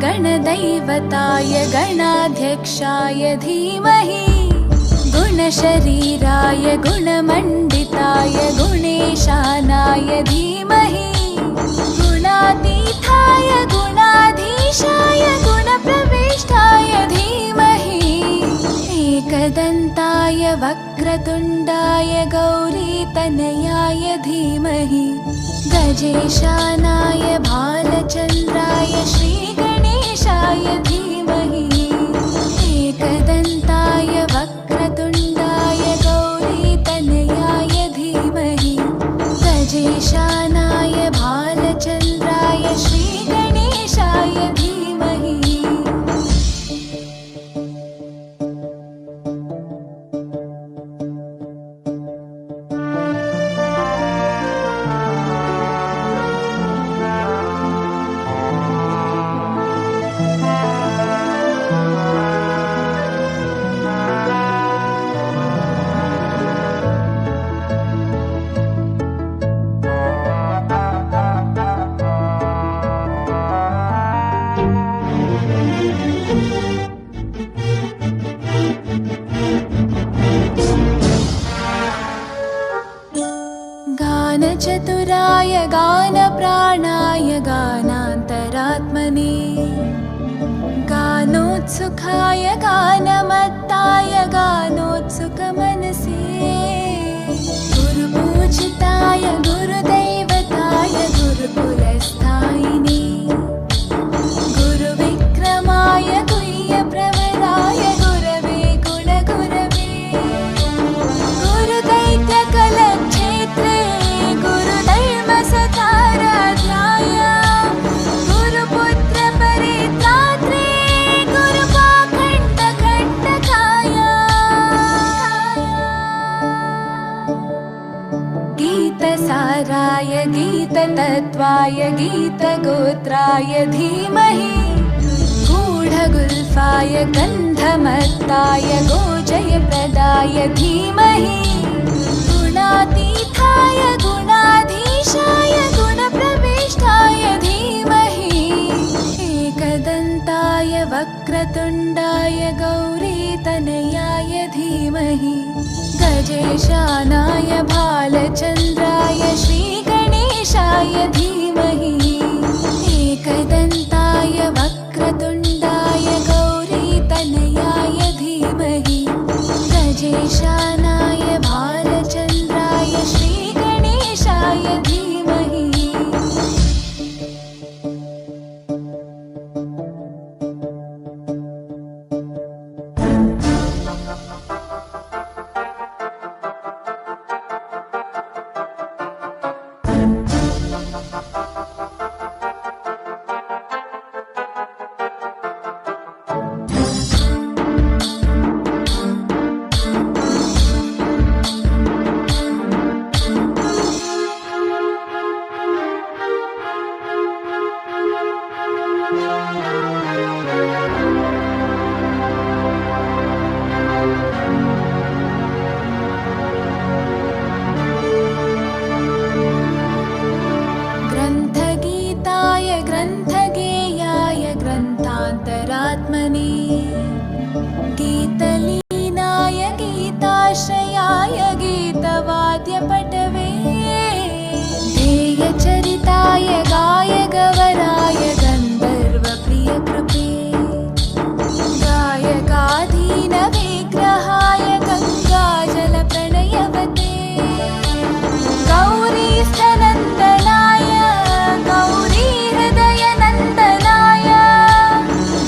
गणदैवताय गणाध्यक्षाय धीमहि गुणशरीराय गुणमण्डिताय गुणेशानाय धीमहि गुणातीताय गुणाधीशाय गुणप्रविष्टाय धीमहि एकदन्ताय वक्रतुण्डाय गौरीतनयाय धीमहि गजेशानाय भालचन्द्राय श्रीगणेशाय धीमहि एकदन्ताय वक्रतुण्डाय गौरीतनयाय धीमहि गजेशानाय भालचन्द्राय श्रीगणेशाय धीमहि। गानचतुराय गानप्राणाय गानान्तरात्मने गानोत्सुकाय गानमत्ताय गानोत्सुकमनसे गुरुपूजिताय गुरुदैवताय गुरुकुलस्थायिने गुरुविक्रमाय गुह्यप्रवराय गुरवे गुणगुरवे गुरुदैत्यकलक्षेत्रे गुरुधर्मसताराध्याय गुरुपुत्रपरित्रात्रे गुरुपाखण्डकण्टकाय गीतसाराय गीततत्त्वाय गीतगोत्राय धीमहि गूढगुल्फाय गन्धमत्ताय गोजयप्रदाय धीमहि गुणातीताय गुणाधीशाय गुणप्रविष्टाय धीमहि एकदन्ताय वक्रतुण्डाय गौरीतनयाय धीमहि गजेशानाय भालचन्द्राय श्रीगणेशाय धीमहि एकदन्ताय वक्रतुण्डाय गौरीतनयाय धीमहि गजेशानाय भालचन्द्राय श्रीगणेशाय धीमहि। ग्रन्थगीताय ग्रन्थगेयाय ग्रन्थान्तरात्मने गीतलीनाय गीताश्रयाय गीतवाद्यपटवे ध्येयचरिताय गायगवराय गन्धर्वप्रियकृपे गायकाधीनविग्रहाय गङ्गाजलप्रणयवते गौरीस्थनन्दनाय गौरीहृदयनन्दनाय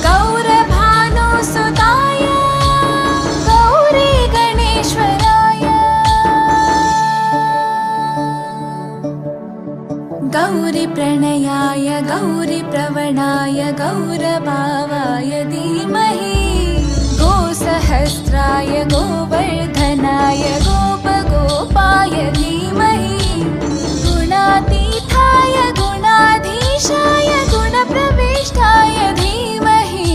गौरभानुसुताय गौरीगणेश्वराय गौरीप्रणयाय गौरीप्रवणाय गौरभावाय धीमहि गोसहस्राय गोवर्धनाय गोपगोपाय धीमहि गुणातीताय गुणाधीशाय गुणप्रविष्टाय धीमहि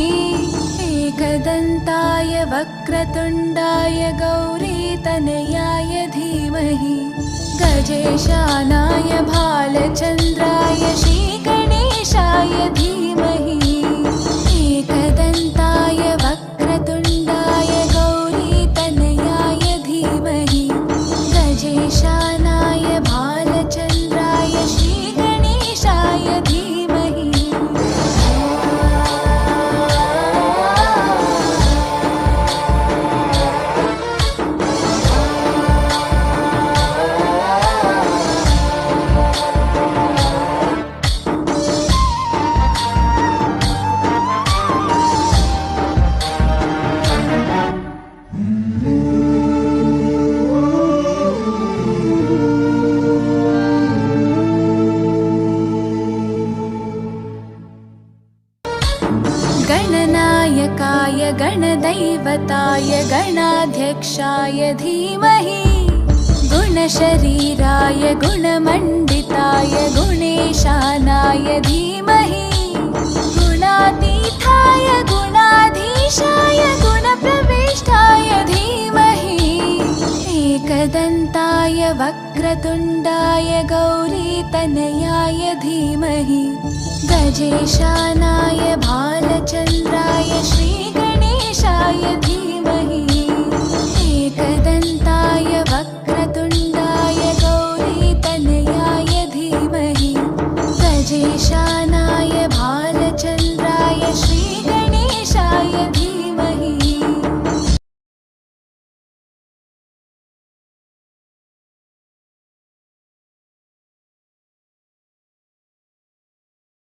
एकदन्ताय वक्रतुण्डाय गौरीतनयाय धीमहि गजेशानाय भालचन्द्राय श्रीगणेशाय धीमहि। एकदन्ताय वक्रतुण्डाय गौरीतनयाय धीमहि गजेशानाय भालचन्द्राय श्रीगणेशाय धीमहि। गणनायकाय गणदैवताय गणाध्यक्षाय धीमहि गुणशरीराय गुणमण्डिताय गुणेशानाय धीमहि गुणातीताय गुणाधीशाय गुणप्रविष्टाय धीमहि एकदन्ताय वक्रतुण्डाय गौरीतनयाय धीमहि गजेशानाय भालचन्द्राय श्रीगणेशाय धीमहि एकदन्ताय